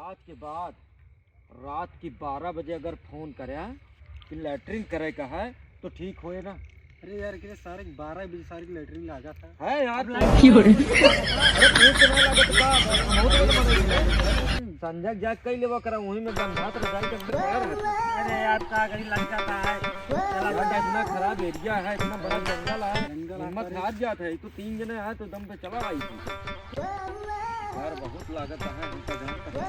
आज के बाद रात की 12 बजे अगर फोन करे कि लैटरिन करे का है तो ठीक होए ना। अरे यार के सारे 12 बजे सारे की लैटरिन लागा था है यार संजय जाग कई लेवा करा वहीं में बंधात रजाई के अंदर पड़ा रहता। अरे यार का गड़ी लग जाता है। चला बेटा इतना खराब एरिया है, इतना बड़ा जंगल है, हिम्मत हार जाता है। तो 3 जने है तो दम पे चला आई थी यार। बहुत लागत है हमका जानता है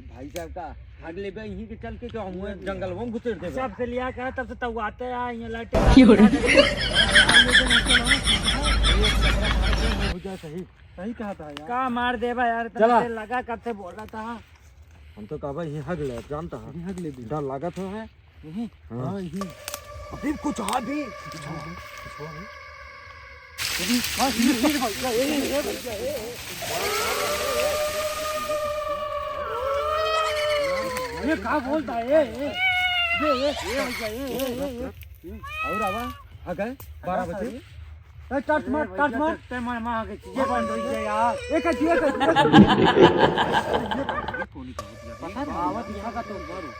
भाई साहब का भाग ले बे यहीं के चल के हम जंगल में घुसेड़ दे सब से लिया का तब से तब आते हैं ये लाइट हो जाए। सही सही कहा था यार। का मार देबा यार चला। तब से लगा कब से बोल रहा था। हम तो कहा यहीं हग ले जानता है हग ले डर लागत है यहीं। हां यहीं अभी कुछ आ भी ये का बोलता है और आवा आ गए 12 बजे। टच मत ते मार के ये बंद हो गया यार। एक पता नहीं आवत यहां का तो मारो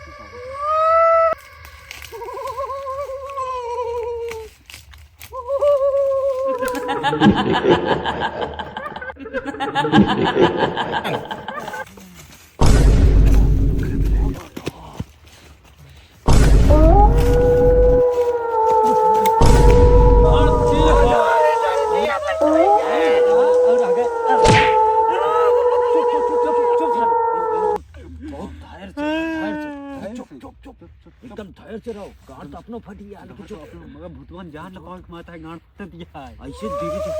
एकदम धैर्य से रहो। गांड तो अपनो फटी यार लेकिन जो मगर भूतवान जान लगा के माथा गांड फट दिया है ऐसे धीरे से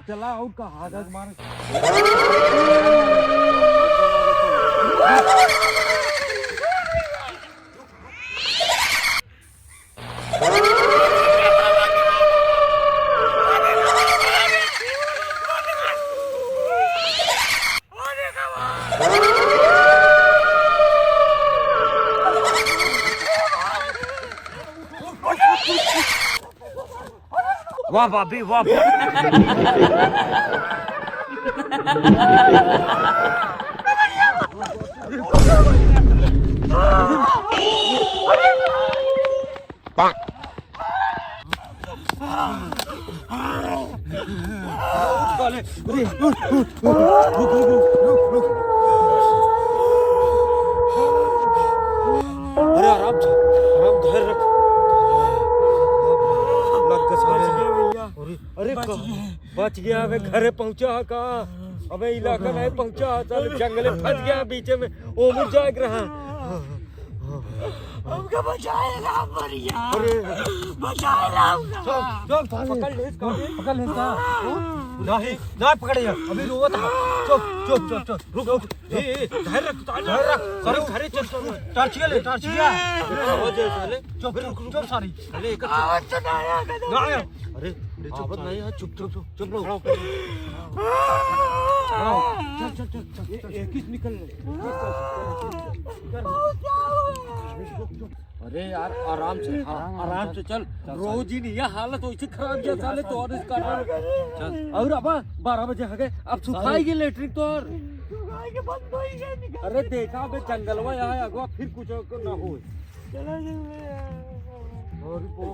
चला और का हाथ मार वाह भाभी वाह। अरे आराम से आराम धैर्य रख। अरे बच गया मैं घरे पहुंचा का। अबे इलाका में पहुंचा चल जंगल में फंस गया बीच में ओ मुझ जाग रहा। हमको बचाएगा मरिया अरे बचाएगा चल पकड़ ले इसका पकड़ ले इसका। नहीं ना पकड़े अभी रोवत है। चुप चुप चुप चुप रुक ए धैर्य रख करो घरे चल टार्चिया ले टार्चिया आवाज चले चुप चुप सारी ले एक आवाज ना आया। अरे चुप नहीं है चुप चुप चुप रहो। चल चल चल एक ही निकल अरे यार आराम से आराम से चल। रोज ही नहीं है हालत वैसे खराब किया साले तो और इसका चल। और अब 12 बजे हो गए अब सुखाएगी लेटरिन तो और अरे देखा बे जंगल में यहाँ अगवा फिर कुछ ना हो। और वो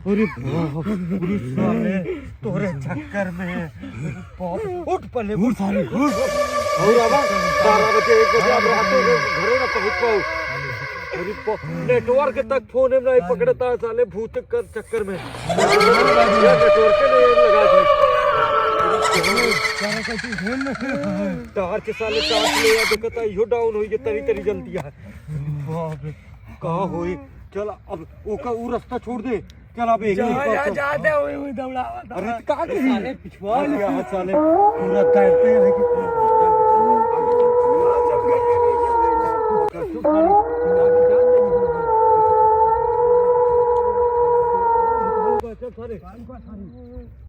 अरे पूरी साले तोरे चक्कर में उठ पले उठ साले उठ। और अब 12 बजे 1 बजे अब रात घरे ना पहुंच पाओ। नेटवर्क तक फोन में नहीं पकड़ता साले भूत कर चक्कर में नेटवर्क नहीं लगा तार के साले चार्ज ले या देखता यो डाउन होई तरी तरी जल्दी है। बाप रे कहां होई। चल अब ओका वो रास्ता छोड़ दे चला बे जाते हुए दौड़ावा था। अरे का साले पिछवा लिया हाथ साले पूरा तैरते हैं कि